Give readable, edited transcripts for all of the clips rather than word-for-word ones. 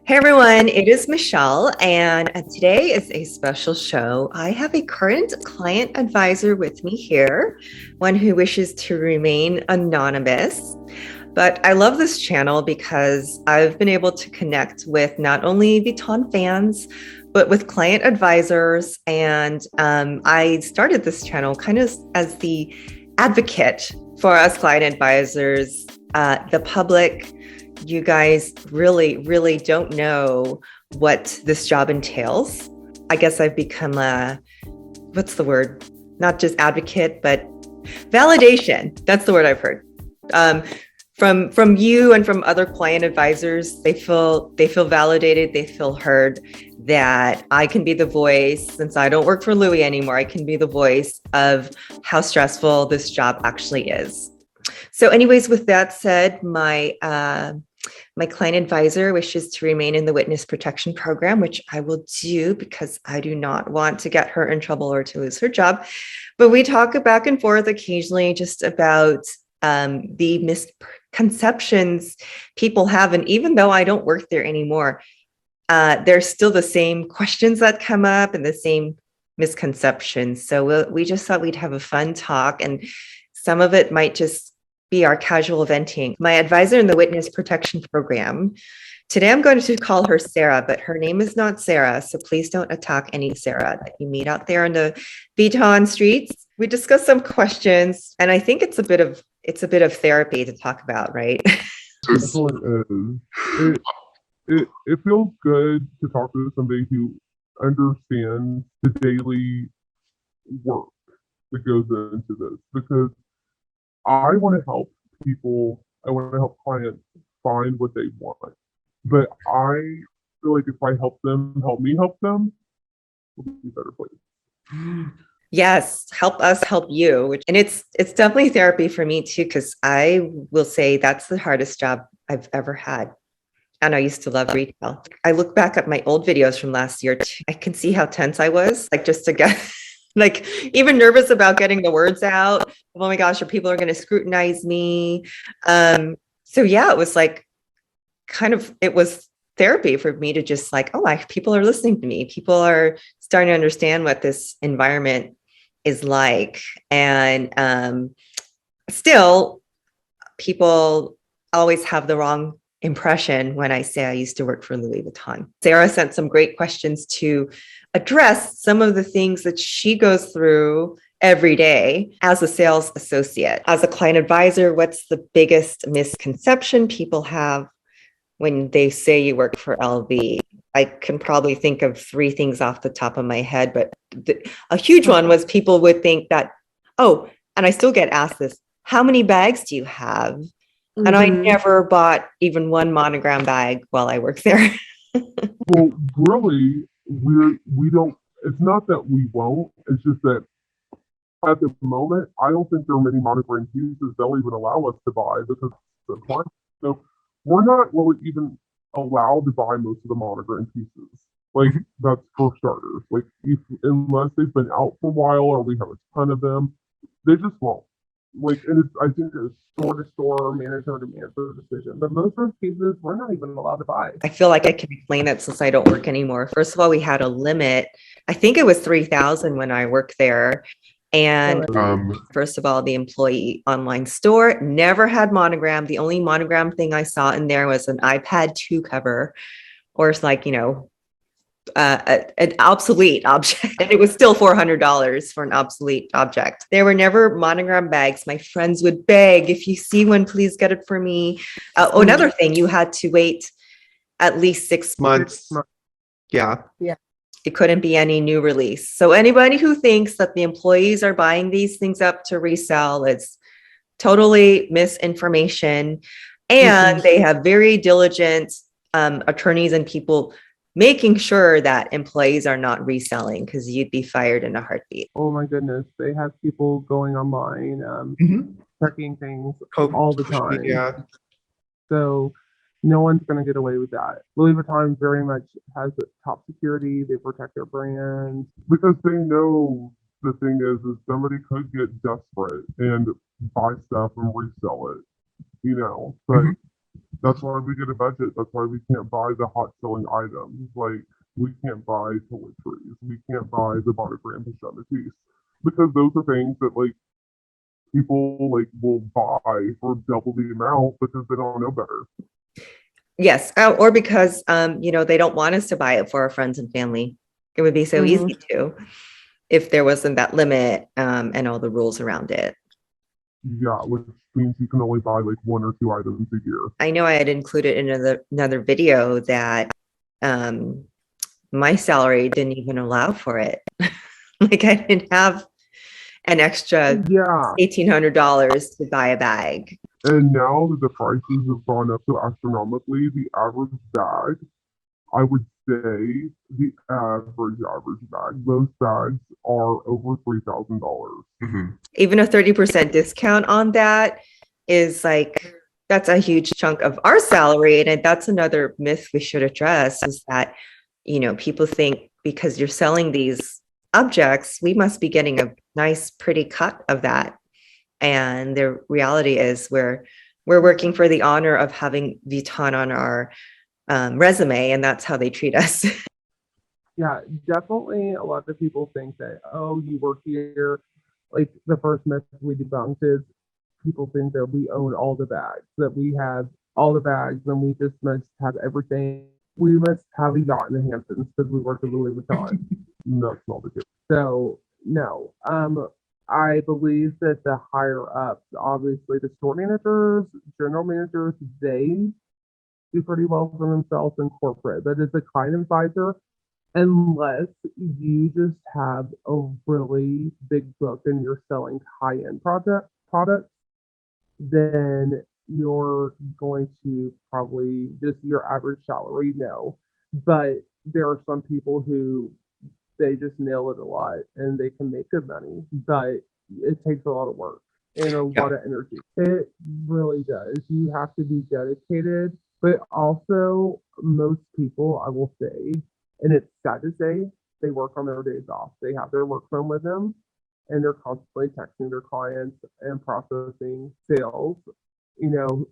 Hey everyone, it is Michelle, and today is a special show. I have a current client advisor with me here, one who wishes to remain anonymous. But I love this channel because I've been able to connect with not only Vuitton fans, but with client advisors. And I started this channel kind of as the advocate for us client advisors, the public. You guys really don't know what this job entails. I guess I've become what's the word? Not just advocate, but validation. That's the word I've heard. From you and from other client advisors, they feel validated, they feel heard, that I can be the voice. Since I don't work for Louis anymore, I can be the voice of how stressful this job actually is. So anyways, with that said, my client advisor wishes to remain in the witness protection program, which I will do because I do not want to get her in trouble or to lose her job. But we talk back and forth occasionally just about the misconceptions people have. And even though I don't work there anymore, there's still the same questions that come up and the same misconceptions. So we just thought we'd have a fun talk, and some of it might just be our casual venting. My advisor in the witness protection program, today I'm going to call her Sarah, but her name is not Sarah. So please don't attack any Sarah that you meet out there in the Vuitton streets. We discussed some questions, and I think it's a bit of therapy to talk about, right? It feels good to talk to somebody who understands the daily work that goes into this, because I want to help people. I want to help clients find what they want. But I feel like if I help them, help me help them, we'll be a better place. Yes, help us help you. And it's definitely therapy for me too, because I will say that's the hardest job I've ever had. And I used to love retail. I look back at my old videos from last year too. I can see how tense I was, like just to get like even nervous about getting the words out. Oh my gosh, people are going to scrutinize me. So yeah, it was like it was therapy for me to just like, oh, people are listening to me. People are starting to understand what this environment is like. And still, people always have the wrong impression when I say I used to work for Louis Vuitton. Sarah sent some great questions to address some of the things that she goes through every day as a sales associate. As a client advisor, what's the biggest misconception people have when they say you work for LV? I can probably think of 3 things off the top of my head, but a huge one was people would think that, oh, and I still get asked this, how many bags do you have? And I never bought even one monogram bag while I worked there. Well, really, we don't. It's not that we won't. It's just that at the moment, I don't think there are many monogram pieces they'll even allow us to buy because the client. So we're not really even allowed to buy most of the monogram pieces. Like that's for starters. Like unless they've been out for a while or we have a ton of them, they just won't. Like, and I think it's store-to-store, manager-to-manager decision. But most of those cases, we're not even allowed to buy. I feel like I can explain it since I don't work anymore. First of all, we had a limit. I think it was 3,000 when I worked there. And first of all, the employee online store never had monogram. The only monogram thing I saw in there was an iPad 2 cover, or it's like, an obsolete object. And it was still $400 for an obsolete object. There were never monogram bags. My friends would beg, if you see one, please get it for me. Another thing, you had to wait at least 6 months. Yeah. It couldn't be any new release. So anybody who thinks that the employees are buying these things up to resell, it's totally misinformation. And they have very diligent attorneys and people making sure that employees are not reselling, because you'd be fired in a heartbeat. Oh my goodness. They have people going online, checking things all the time. Yeah. So no one's going to get away with that. Louis Vuitton very much has top security. They protect their brand. Because they know the thing is somebody could get desperate and buy stuff and resell it, But That's why we get a budget. That's why we can't buy the hot selling items. Like we can't buy toiletries. We can't buy the monogram pajama piece because those are things that like people like will buy for double the amount because they don't know better. Yes, or because they don't want us to buy it for our friends and family. It would be so easy to if there wasn't that limit and all the rules around it. Yeah, which means you can only buy like one or two items a year. I know I had included in another video that my salary didn't even allow for it. Like I didn't have an extra $1,800 to buy a bag. And now that the prices have gone up so astronomically, the average bag, I would say the average bag, most bags are over $3,000. Even a 30% discount on that is like, that's a huge chunk of our salary. And that's another myth we should address is that, people think because you're selling these objects, we must be getting a nice, pretty cut of that. And the reality is we're working for the honor of having Vuitton on our resume, and that's how they treat us. Yeah, definitely. A lot of people think that, oh, you work here. Like the first myth we debunked is people think that we own all the bags, that we have all the bags, and we just must have everything. We must have a yacht in the Hamptons because we work at Louis Vuitton. That's not the case. So no, I believe that the higher ups, obviously the store managers, general managers, they do pretty well for themselves in corporate. But as a client advisor, unless you just have a really big book and you're selling high-end products, then you're going to probably just your average salary, no. But there are some people who they just nail it a lot and they can make good money, but it takes a lot of work and a lot of energy. It really does. You have to be dedicated, but also most people, I will say, and it's sad to say, they work on their days off. They have their work phone with them and they're constantly texting their clients and processing sales,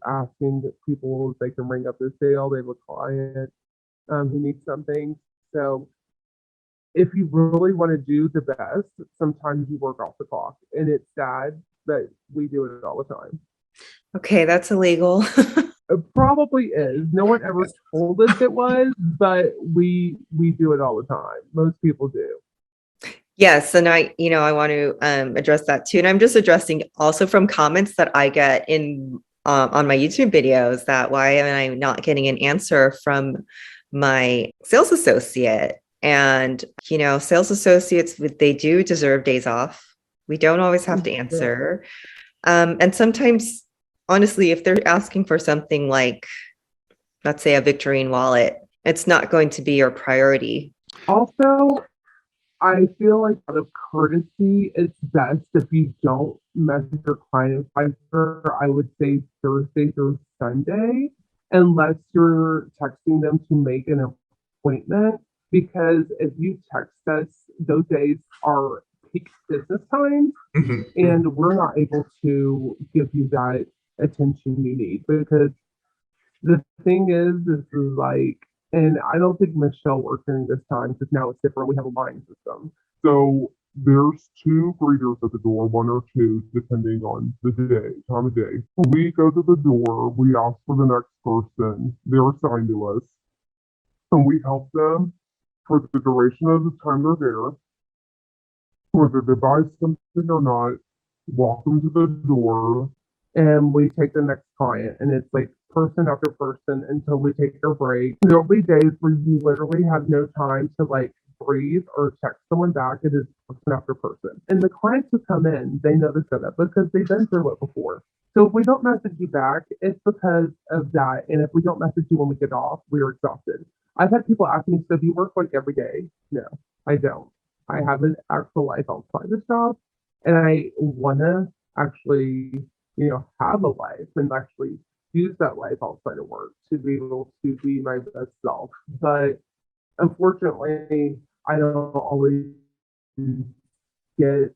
asking people if they can ring up their sale. They have a client who needs something. So if you really want to do the best, sometimes you work off the clock. And it's sad that we do it all the time. Okay, that's illegal. It probably is. No one ever told us it was, but we do it all the time. Most people do. Yes, and I want to address that too. And I'm just addressing also from comments that I get in on my YouTube videos that why am I not getting an answer from my sales associate? And sales associates, they do deserve days off. We don't always have to answer. And sometimes, honestly, if they're asking for something like, let's say, a Victorine wallet, it's not going to be your priority. Also, I feel like out of courtesy, it's best if you don't message your client advisor, I would say Thursday through Sunday, unless you're texting them to make an appointment. Because if you text us, those days are peak business time, and we're not able to give you that attention you need. Because the thing is like, and I don't think Michelle works during this time because now it's different. We have a line system. So there's two greeters at the door, one or two, depending on the time of day. We go to the door, we ask for the next person, they're assigned to us, and we help them for the duration of the time they're there, whether they buy something or not, walk them to the door, and we take the next client, and it's like person after person until we take our break. There'll be days where you literally have no time to like breathe or text someone back. It is person after person. And the clients who come in, they know the setup because they've been through it before. So if we don't message you back, it's because of that. And if we don't message you when we get off, we're exhausted. I've had people ask me, so do you work like every day? No, I don't. I have an actual life outside this job, and I want to actually, have a life and actually use that life outside of work to be able to be my best self. But unfortunately, I don't always get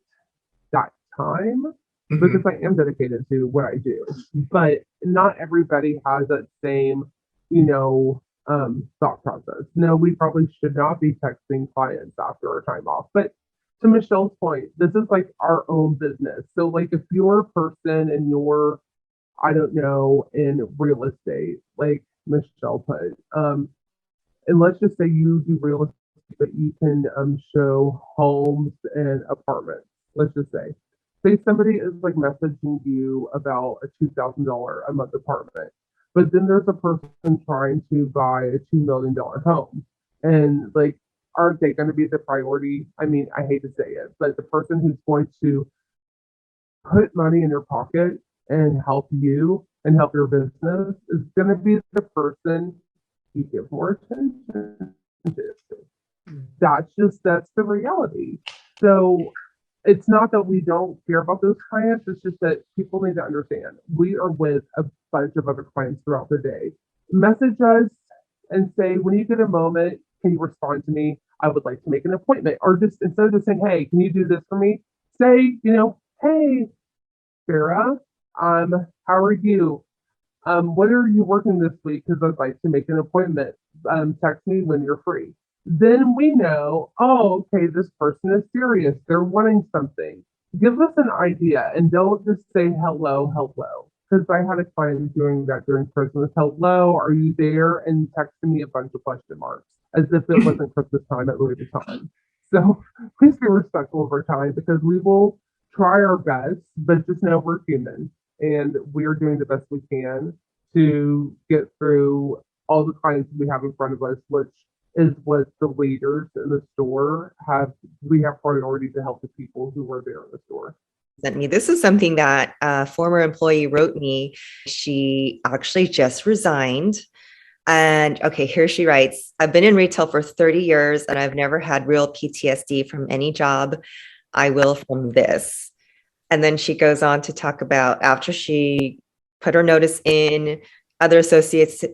that time because I am dedicated to what I do. But not everybody has that same, thought process. No, we probably should not be texting clients after our time off. But to Michelle's point, this is like our own business. So like if you're a person and you're, I don't know, in real estate, like Michelle put, and let's just say you do real estate, but you can show homes and apartments. Let's just say somebody is like messaging you about a $2,000 a month apartment, but then there's a person trying to buy a $2 million home, and like, aren't they going to be the priority? I mean, I hate to say it, but the person who's going to put money in your pocket and help you and help your business is going to be the person you give more attention to. That's the reality. So it's not that we don't care about those clients. It's just that people need to understand we are with a bunch of other clients throughout the day. Message us and say, when you get a moment, can you respond to me? I would like to make an appointment. Or just instead of just saying, hey, can you do this for me? Say, hey, Sarah, how are you? What are you working this week? Because I'd like to make an appointment. Text me when you're free. Then we know, oh, okay, this person is serious. They're wanting something. Give us an idea and don't just say hello, hello. Because I had a client doing that during Christmas. Hello, are you there? And texting me a bunch of question marks as if it wasn't Christmas time at Louis Vuitton. So please be respectful of our time because we will try our best, but just know we're human and we're doing the best we can to get through all the clients we have in front of us, which is what the leaders in the store have. We have priority to help the people who were there in the store. Sent me. This is something that a former employee wrote me. She actually just resigned. And okay, here she writes, I've been in retail for 30 years and I've never had real PTSD from any job. I will from this. And then she goes on to talk about after she put her notice in, other associates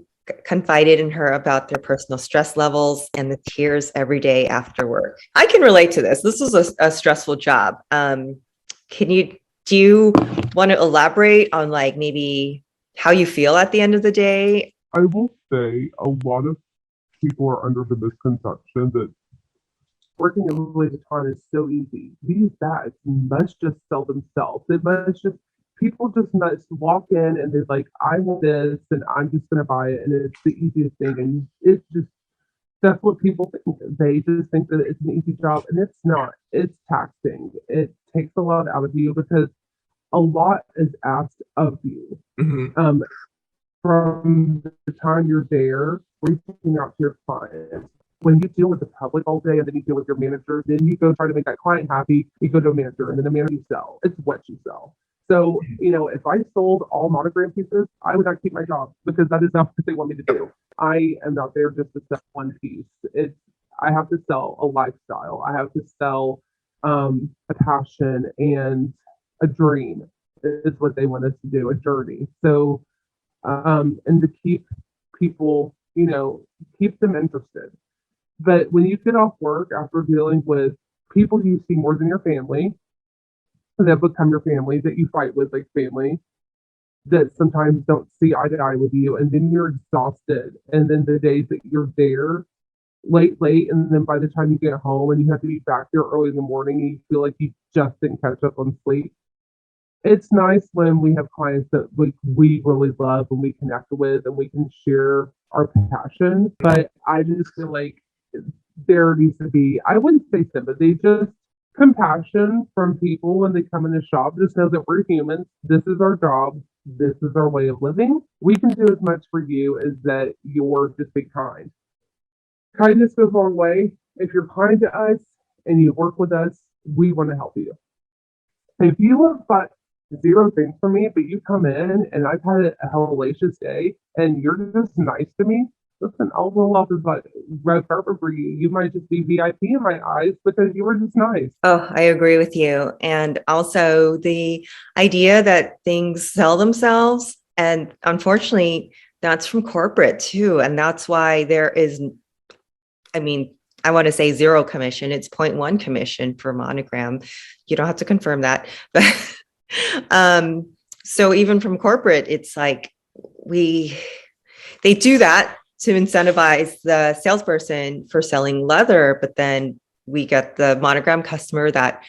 confided in her about their personal stress levels and the tears every day after work. I can relate to this. This was a stressful job. Do you want to elaborate on like maybe how you feel at the end of the day? I will say a lot of people are under the misconception that working at Louis Vuitton is so easy. These bags must just sell themselves. People just must walk in and they're like, I want this and I'm just going to buy it. And it's the easiest thing. And it's just, that's what people think. They just think that it's an easy job and it's not. It's taxing. It takes a lot out of you because a lot is asked of you. Mm-hmm. From the time you're there, reaching out to your clients. When you deal with the public all day and then you deal with your manager, then you go try to make that client happy, you go to a manager and then the manager you sell. It's what you sell. So, if I sold all monogram pieces, I would not keep my job because that is not what they want me to do. I am not there just to sell one piece. I have to sell a lifestyle. I have to sell a passion and a dream is what they want us to do, a journey. So, and to keep people, keep them interested. But when you get off work after dealing with people you see more than your family, that become your family, that you fight with like family, that sometimes don't see eye to eye with you, and then you're exhausted. And then the days that you're there late, and then by the time you get home and you have to be back there early in the morning, and you feel like you just didn't catch up on sleep. It's nice when we have clients that we really love and we connect with and we can share our passion. But I just feel like there needs to be, I wouldn't say sympathy, just compassion from people when they come in the shop. Just know that we're humans. This is our job. This is our way of living. We can do as much for you as that you're just be kind. Kindness goes a long way. If you're kind to us and you work with us, we want to help you. If you have got zero things for me, but you come in and I've had a hellacious day and you're just nice to me, listen, I'll roll off the red carpet for you. You might just be VIP in my eyes because you were just nice. Oh, I agree with you. And also the idea that things sell themselves. And unfortunately, that's from corporate too. And that's why there is, I want to say 0 commission. It's 0.1 commission for monogram. You don't have to confirm that, but So even from corporate, it's like they do that to incentivize the salesperson for selling leather, but then we get the monogram customer that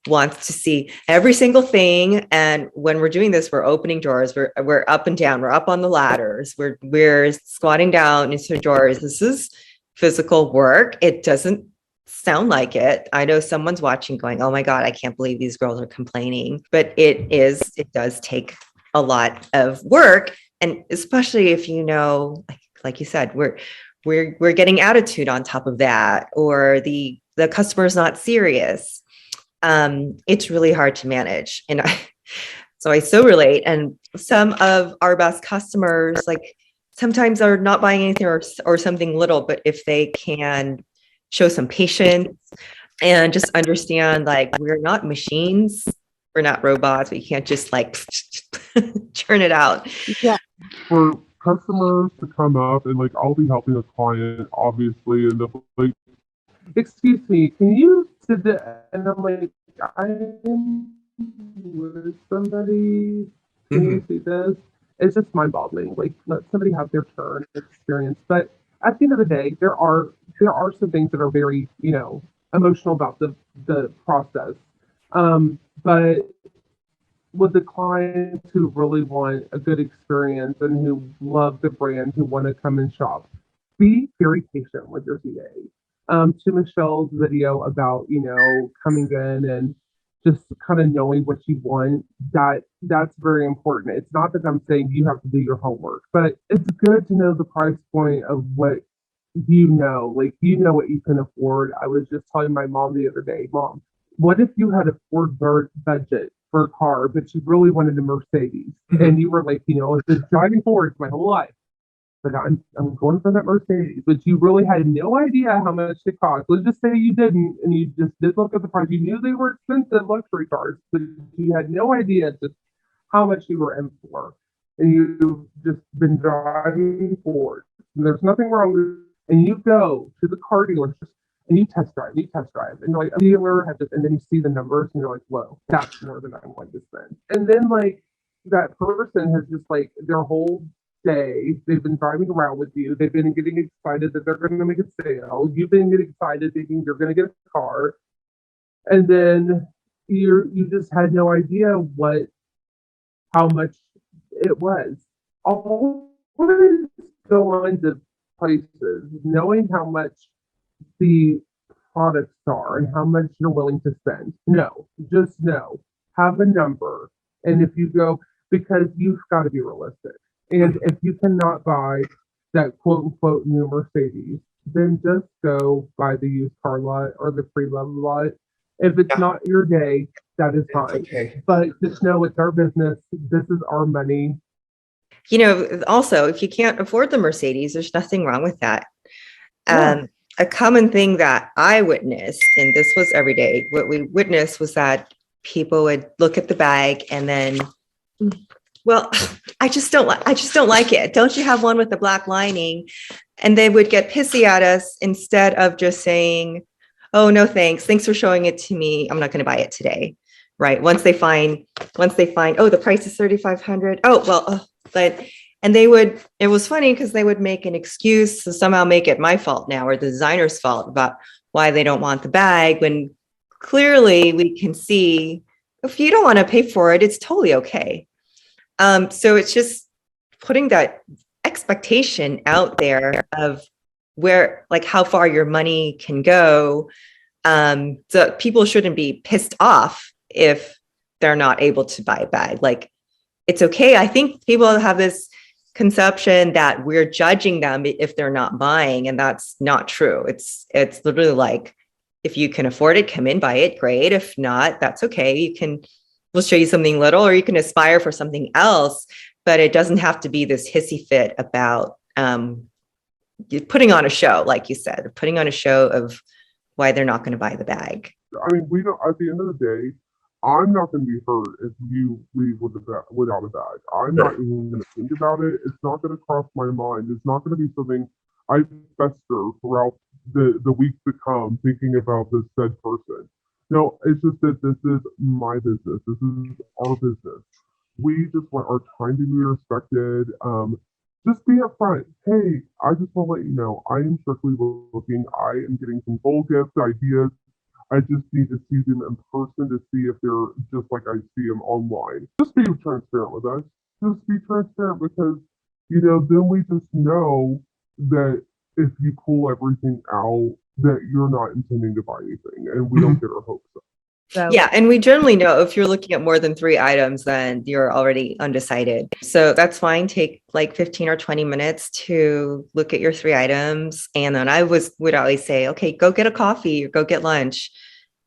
wants to see every single thing. And when we're doing this, we're opening drawers, we're up and down, we're up on the ladders, we're squatting down into drawers. This is physical work. It doesn't sound like it. I know someone's watching going, oh my God, I can't believe these girls are complaining. But it does take a lot of work. And especially if you know, like you said, we're getting attitude on top of that, or the customer is not serious. It's really hard to manage. And so I so relate. And some of our best customers, like sometimes are not buying anything or something little, but if they can show some patience and just understand, like, we're not machines, we're not robots, we can't just like churn it out. Yeah. For customers to come up and like, I'll be helping a client, obviously, and they'll like, excuse me, can you sit there? And I'm like, I'm with somebody. Can you see this? It's just mind-boggling. Like, let somebody have their turn experience. But at the end of the day, there are some things that are very, emotional about the process. But with the clients who really want a good experience and who love the brand, who want to come and shop, be very patient with your VA. To Michelle's video about, coming in and just kind of knowing what you want, that's very important. It's not that I'm saying you have to do your homework, but it's good to know the price point of what like, what you can afford. I was just telling my mom the other day, Mom, what if you had a Ford budget for a car, but you really wanted a Mercedes? And you were like, I've been driving Fords my whole life, but I'm going for that Mercedes. But you really had no idea how much it cost. Let's just say you didn't, and you just did look at the price. You knew they were expensive luxury cars, but you had no idea just how much you were in for. And you've just been driving Ford. And there's nothing wrong with it. And you go to the car dealership and you test drive, and you're like, a dealer had this, and then you see the numbers and you're like, whoa, that's more than I'm going to spend. And then like that person has just like their whole day, they've been driving around with you, they've been getting excited that they're going to make a sale, you've been getting excited thinking you're going to get a car, and then you just had no idea how much it was. Always go into places knowing how much the products are and how much you're willing to spend. No, just no. Have a number. And if you go, because you've got to be realistic. And if you cannot buy that quote unquote new Mercedes, then just go buy the used car lot or the pre-loved lot. If it's not your day, that is fine. Okay. But just know it's our business. This is our money. Also, if you can't afford the Mercedes, there's nothing wrong with that. Yeah. A common thing that I witnessed, and this was every day, what we witnessed was that people would look at the bag and then, well, I just don't like it. Don't you have one with the black lining? And they would get pissy at us instead of just saying, oh, no, thanks. Thanks for showing it to me. I'm not going to buy it today. Right. Once they find, oh, the price is $3,500. Oh, well, and it was funny because they would make an excuse to somehow make it my fault now or the designer's fault about why they don't want the bag, when clearly we can see if you don't want to pay for it, it's totally okay. So it's just putting that expectation out there of where, like, how far your money can go. So people shouldn't be pissed off if they're not able to buy a bag. Like, it's okay. I think people have this conception that we're judging them if they're not buying, and that's not true. It's literally like, if you can afford it, come in, buy it, great. If not, that's okay. We'll show you something little, or you can aspire for something else, but it doesn't have to be this hissy fit about putting on a show, like you said, putting on a show of why they're not going to buy the bag. I mean, we don't, at the end of the day, I'm not going to be hurt if you leave without a bag. I'm not even going to think about it. It's not going to cross my mind. It's not going to be something I fester throughout the weeks to come thinking about this said person. No, it's just that this is my business. This is our business. We just want our time to be respected. Just be upfront. Hey, I just want to let you know I am strictly looking. I am getting some goal gifts, ideas. I just need to see them in person to see if they're just like I see them online. Just be transparent with us. Just be transparent because, then we just know that if you pull everything out, that you're not intending to buy anything and we don't get our hopes up. So, Yeah, and we generally know if you're looking at more than 3 items, then you're already undecided. So that's fine. Take like 15 or 20 minutes to look at your 3 items. And then would always say, okay, go get a coffee or go get lunch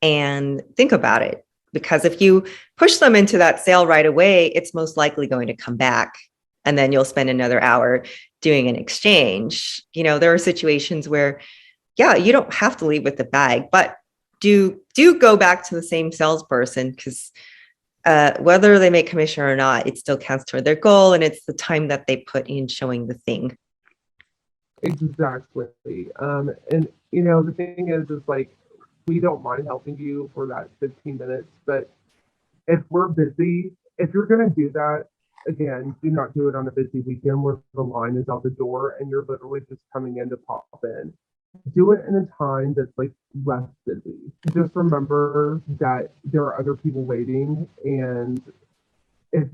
and think about it. Because if you push them into that sale right away, it's most likely going to come back. And then you'll spend another hour doing an exchange. There are situations where, yeah, you don't have to leave with the bag, but do go back to the same salesperson because whether they make commission or not, it still counts toward their goal. And it's the time that they put in showing the thing. exactly. And the thing is like, we don't mind helping you for that 15 minutes, but if we're busy, if you're going to do that, again, do not do it on a busy weekend where the line is out the door and you're literally just coming in to pop in. Do it in a time that's like less busy. Just remember that there are other people waiting, and if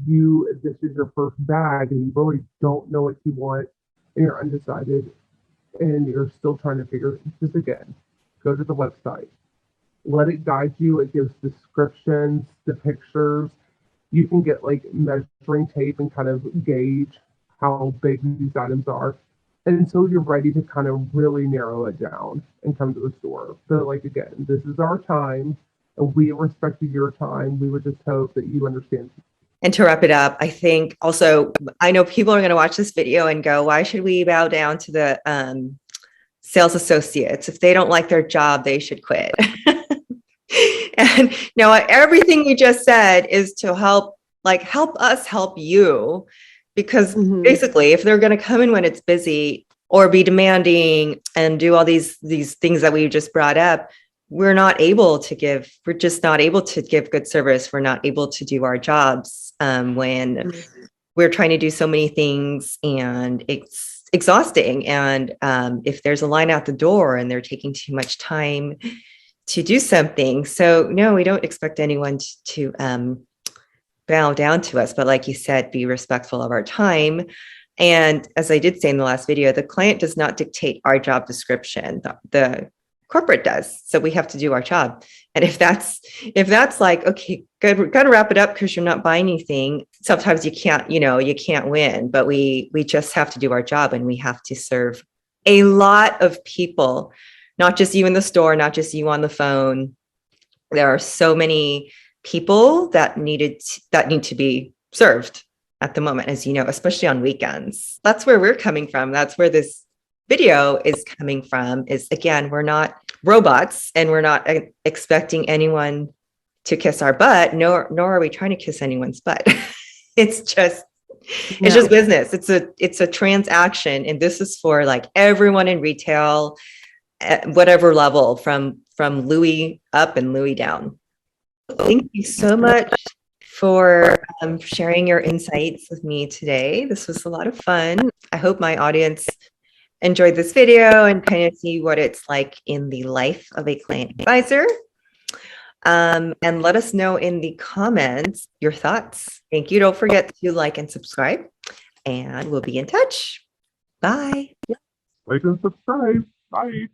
this is your first bag and you really don't know what you want and you're undecided and you're still trying to figure, just again, go to the website. Let it guide you. It gives descriptions, the pictures. You can get like measuring tape and kind of gauge how big these items are until you're ready to kind of really narrow it down and come to the store. So like, again, this is our time and we respect your time. We would just hope that you understand. And to wrap it up, I think also, I know people are going to watch this video and go, why should we bow down to the sales associates? If they don't like their job, they should quit. And everything we just said is to help us help you, because basically if they're going to come in when it's busy or be demanding and do all these things that we just brought up, we're just not able to give good service. We're not able to do our jobs when we're trying to do so many things, and it's exhausting. And if there's a line out the door and they're taking too much time to do something. So no, we don't expect anyone to bow down to us, but like you said, be respectful of our time. And as I did say in the last video, the client does not dictate our job description. The corporate does. So we have to do our job. And if that's like, okay, good, we're gonna wrap it up because you're not buying anything. Sometimes you can't win, but we just have to do our job, and we have to serve a lot of people. Not just you in the store, not just you on the phone. There are so many people that need to be served at the moment, as you know, especially on weekends. That's where we're coming from. That's where this video is coming from, is again, we're not robots and we're not expecting anyone to kiss our butt, nor are we trying to kiss anyone's butt. It's just business. It's a transaction. And this is for like everyone in retail, at whatever level, from Louis up and Louis down. Thank you so much for sharing your insights with me today. This was a lot of fun. I hope my audience enjoyed this video and kind of see what it's like in the life of a client advisor. And let us know in the comments your thoughts. Thank you. Don't forget to like and subscribe, and we'll be in touch. Bye. Like and subscribe. Bye.